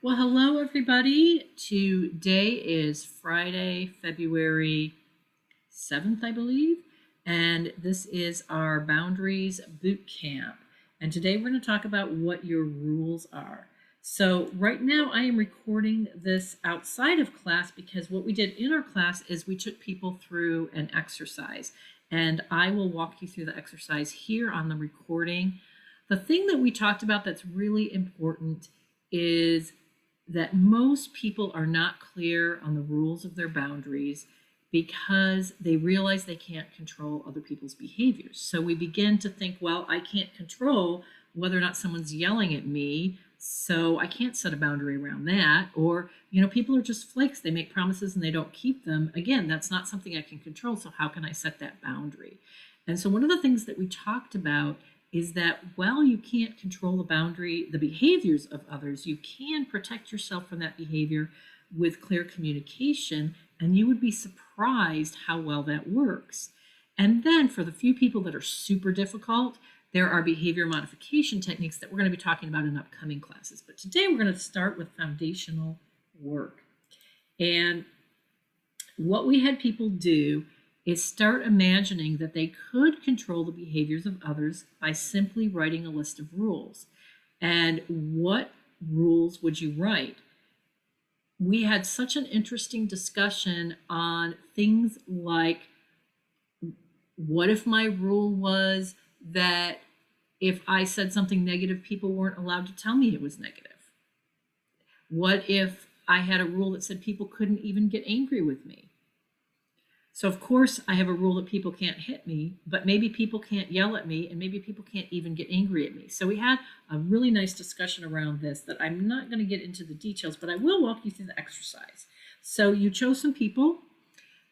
Well, hello, everybody. Today is Friday, February 7th, I believe, and this is our Boundaries Bootcamp. And today we're going to talk about what your rules are. So, right now, I am recording this outside of class because what we did in our class is we took people through an exercise, and I will walk you through the exercise here on the recording. The thing that we talked about that's really important is that most people are not clear on the rules of their boundaries because they realize they can't control other people's behaviors. So we begin to think, well, I can't control whether or not someone's yelling at me, so I can't set a boundary around that. Or, people are just flakes. They make promises and they don't keep them. Again, that's not something I can control, so how can I set that boundary? And so one of the things that we talked about is that while you can't control the behaviors of others, you can protect yourself from that behavior with clear communication, and you would be surprised how well that works. And then for the few people that are super difficult, there are behavior modification techniques that we're going to be talking about in upcoming classes. But today we're going to start with foundational work. And what we had people do is start imagining that they could control the behaviors of others by simply writing a list of rules. And what rules would you write? We had such an interesting discussion on things like, what if my rule was that if I said something negative, people weren't allowed to tell me it was negative? What if I had a rule that said people couldn't even get angry with me? So of course I have a rule that people can't hit me, but maybe people can't yell at me, and maybe people can't even get angry at me. So we had a really nice discussion around this that I'm not going to get into the details, but I will walk you through the exercise. So you chose some people,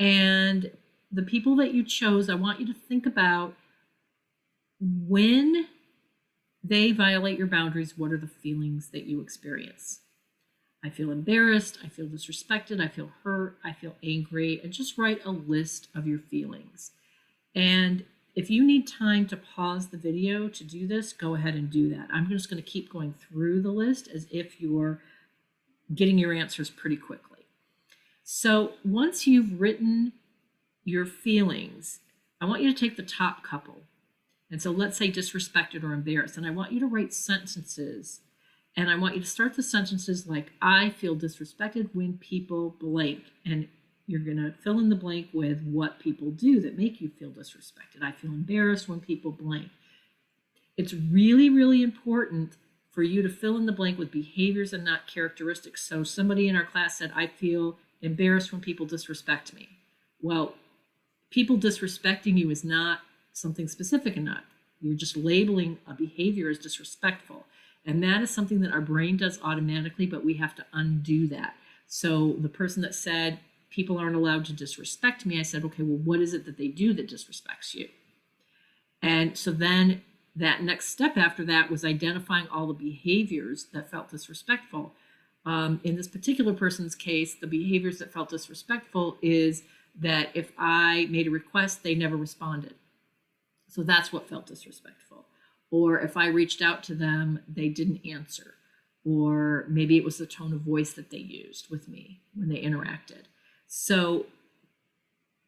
and the people that you chose, I want you to think about when they violate your boundaries, what are the feelings that you experience? I feel embarrassed, I feel disrespected, I feel hurt, I feel angry, and just write a list of your feelings. And if you need time to pause the video to do this, go ahead and do that. I'm just going to keep going through the list as if you're getting your answers pretty quickly. So once you've written your feelings, I want you to take the top couple. And so let's say disrespected or embarrassed, and I want you to write sentences. And I want you to start the sentences like, I feel disrespected when people blank. And you're going to fill in the blank with what people do that make you feel disrespected. I feel embarrassed when people blank. It's really, really important for you to fill in the blank with behaviors and not characteristics. So somebody in our class said, I feel embarrassed when people disrespect me. Well, people disrespecting you is not something specific enough. You're just labeling a behavior as disrespectful. And that is something that our brain does automatically, but we have to undo that. So the person that said, people aren't allowed to disrespect me, I said, okay, well, what is it that they do that disrespects you? And so then that next step after that was identifying all the behaviors that felt disrespectful. In this particular person's case, the behaviors that felt disrespectful is that if I made a request, they never responded. So that's what felt disrespectful. Or if I reached out to them, they didn't answer. Or maybe it was the tone of voice that they used with me when they interacted. So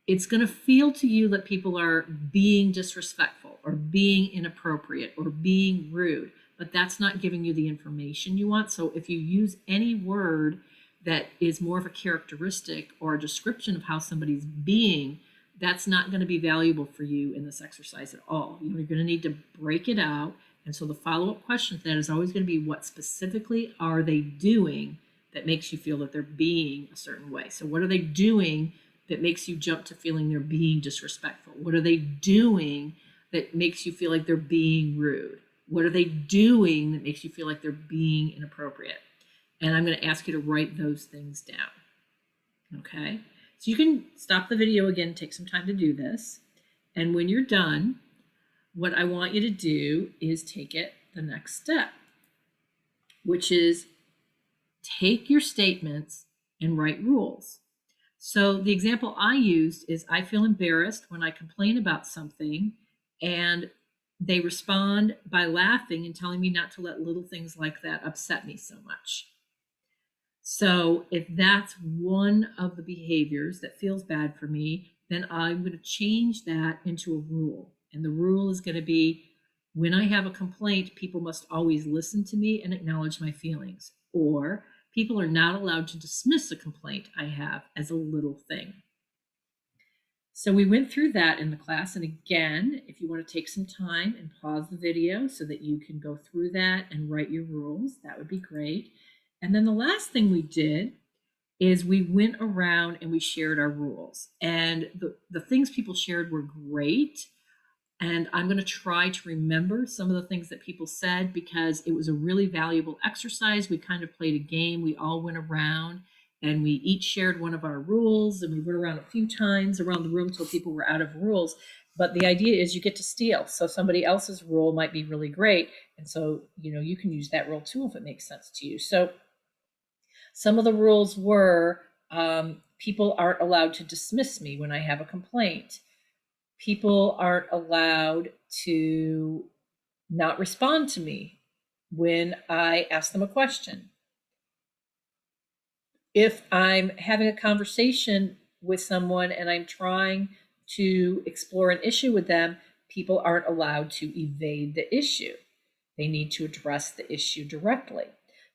it's going to feel to you that people are being disrespectful or being inappropriate or being rude, but that's not giving you the information you want. So if you use any word that is more of a characteristic or a description of how somebody's being, that's not going to be valuable for you in this exercise at all. You're going to need to break it out. And so the follow-up question to that is always going to be, what specifically are they doing that makes you feel that they're being a certain way? So what are they doing that makes you jump to feeling they're being disrespectful? What are they doing that makes you feel like they're being rude? What are they doing that makes you feel like they're being inappropriate? And I'm going to ask you to write those things down. Okay? So you can stop the video again, take some time to do this. And when you're done, what I want you to do is take it the next step, which is take your statements and write rules. So the example I used is, I feel embarrassed when I complain about something and they respond by laughing and telling me not to let little things like that upset me so much. So if that's one of the behaviors that feels bad for me, then I'm going to change that into a rule. And the rule is going to be when I have a complaint, people must always listen to me and acknowledge my feelings. Or people are not allowed to dismiss a complaint I have as a little thing. So we went through that in the class. And again, if you want to take some time and pause the video so that you can go through that and write your rules, that would be great. And then the last thing we did is we went around and we shared our rules. And the things people shared were great. And I'm going to try to remember some of the things that people said because it was a really valuable exercise. We kind of played a game. We all went around and we each shared one of our rules, and we went around a few times around the room till people were out of rules. But the idea is you get to steal. So somebody else's rule might be really great. And so, you can use that rule too if it makes sense to you. So some of the rules were people aren't allowed to dismiss me when I have a complaint. People aren't allowed to not respond to me when I ask them a question. If I'm having a conversation with someone and I'm trying to explore an issue with them, people aren't allowed to evade the issue. They need to address the issue directly.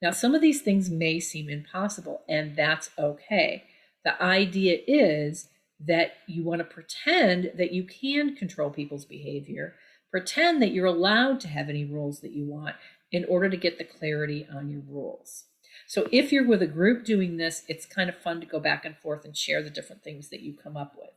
Now, some of these things may seem impossible, and that's okay. The idea is that you want to pretend that you can control people's behavior, pretend that you're allowed to have any rules that you want in order to get the clarity on your rules. So if you're with a group doing this, it's kind of fun to go back and forth and share the different things that you come up with.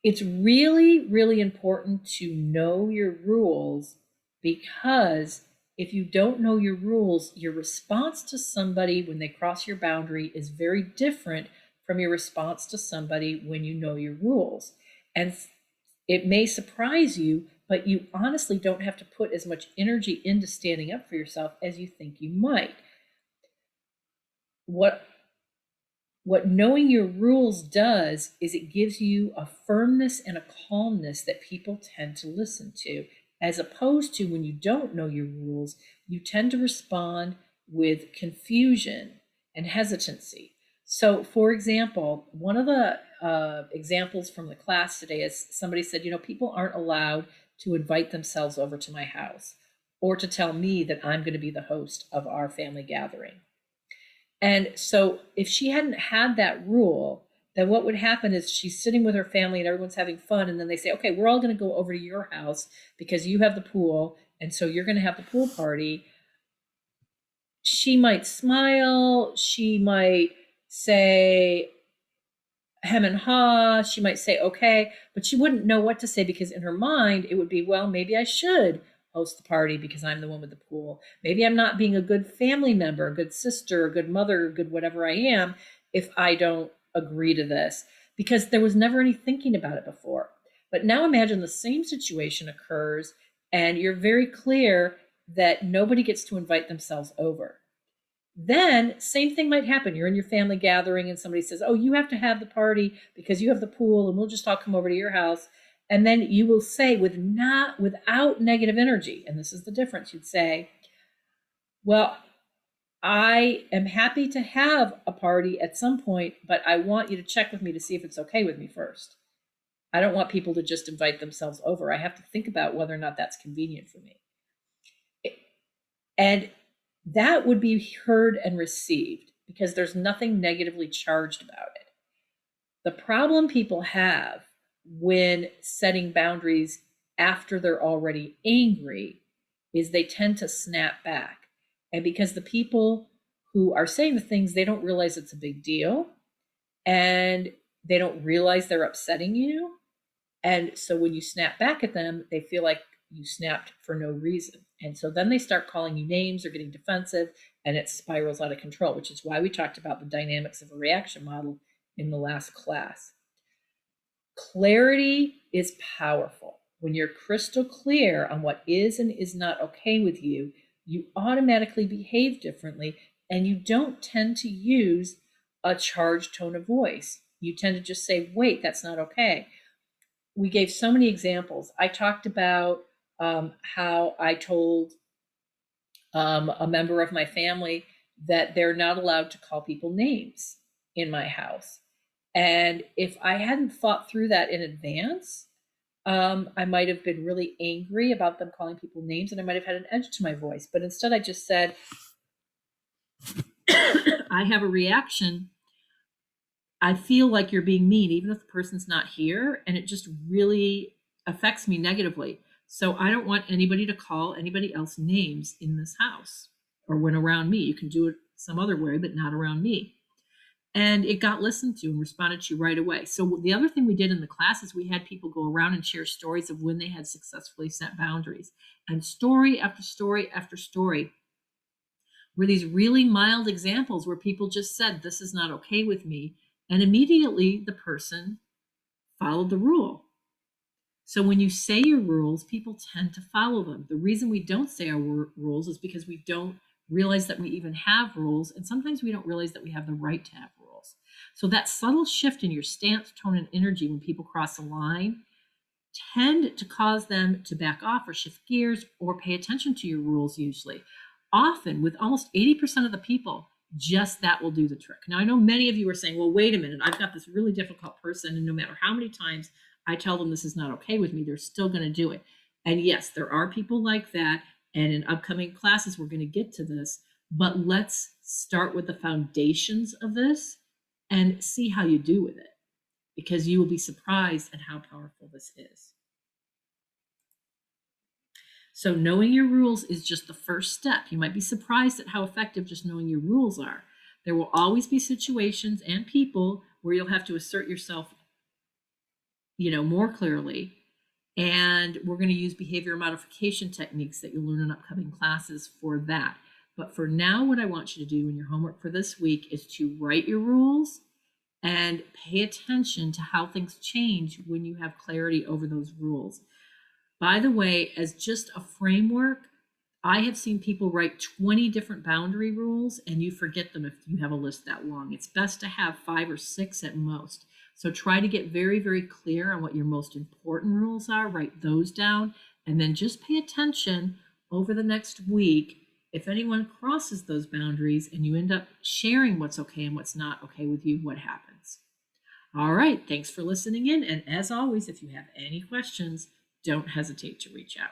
It's really, really important to know your rules because if you don't know your rules, your response to somebody when they cross your boundary is very different from your response to somebody when you know your rules. And it may surprise you, but you honestly don't have to put as much energy into standing up for yourself as you think you might. What knowing your rules does is it gives you a firmness and a calmness that people tend to listen to, as opposed to when you don't know your rules, you tend to respond with confusion and hesitancy. So, for example, one of the examples from the class today is somebody said, people aren't allowed to invite themselves over to my house or to tell me that I'm going to be the host of our family gathering. And so if she hadn't had that rule, then what would happen is she's sitting with her family and everyone's having fun. And then they say, okay, we're all going to go over to your house because you have the pool. And so you're going to have the pool party. She might smile. She might say hem and ha. She might say, okay, but she wouldn't know what to say because in her mind, it would be, well, maybe I should host the party because I'm the one with the pool. Maybe I'm not being a good family member, a good sister, a good mother, a good whatever I am if I don't agree to this, because there was never any thinking about it before. But now imagine the same situation occurs and you're very clear that nobody gets to invite themselves over. Then same thing might happen. You're in your family gathering and somebody says, oh, you have to have the party because you have the pool and we'll just all come over to your house. And then you will say without negative energy, and this is the difference, you'd say, well, I am happy to have a party at some point, but I want you to check with me to see if it's okay with me first. I don't want people to just invite themselves over. I have to think about whether or not that's convenient for me. And that would be heard and received because there's nothing negatively charged about it. The problem people have when setting boundaries after they're already angry is they tend to snap back. And because the people who are saying the things, they don't realize it's a big deal and they don't realize they're upsetting you. And so when you snap back at them, they feel like you snapped for no reason. And so then they start calling you names or getting defensive and it spirals out of control, which is why we talked about the dynamics of a reaction model in the last class. Clarity is powerful. When you're crystal clear on what is and is not okay with you, you automatically behave differently and you don't tend to use a charged tone of voice. You tend to just say, wait, that's not okay. We gave so many examples. I talked about how I told A member of my family, that they're not allowed to call people names in my house. And if I hadn't thought through that in advance, I might have been really angry about them calling people names, and I might have had an edge to my voice. But instead, I just said, I have a reaction. I feel like you're being mean, even if the person's not here, and it just really affects me negatively. So I don't want anybody to call anybody else names in this house or when around me. You can do it some other way, but not around me. And it got listened to and responded to right away. So the other thing we did in the class is we had people go around and share stories of when they had successfully set boundaries. And story after story after story were these really mild examples where people just said, this is not okay with me. And immediately the person followed the rule. So when you say your rules, people tend to follow them. The reason we don't say our rules is because we don't realize that we even have rules. And sometimes we don't realize that we have the right to have rules. So that subtle shift in your stance, tone, and energy when people cross a line tend to cause them to back off or shift gears or pay attention to your rules usually. Often, with almost 80% of the people, just that will do the trick. Now, I know many of you are saying, well, wait a minute, I've got this really difficult person, and no matter how many times I tell them this is not okay with me, they're still going to do it. And yes, there are people like that. And in upcoming classes, we're going to get to this. But let's start with the foundations of this and see how you do with it, because you will be surprised at how powerful this is. So knowing your rules is just the first step. You might be surprised at how effective just knowing your rules are. There will always be situations and people where you'll have to assert yourself, more clearly. And we're going to use behavior modification techniques that you'll learn in upcoming classes for that. But for now, what I want you to do in your homework for this week is to write your rules and pay attention to how things change when you have clarity over those rules. By the way, as just a framework, I have seen people write 20 different boundary rules and you forget them if you have a list that long. It's best to have 5 or 6 at most. So try to get very, very clear on what your most important rules are, write those down, and then just pay attention over the next week. If anyone crosses those boundaries and you end up sharing what's okay and what's not okay with you, what happens? All right, thanks for listening in. And as always, if you have any questions, don't hesitate to reach out.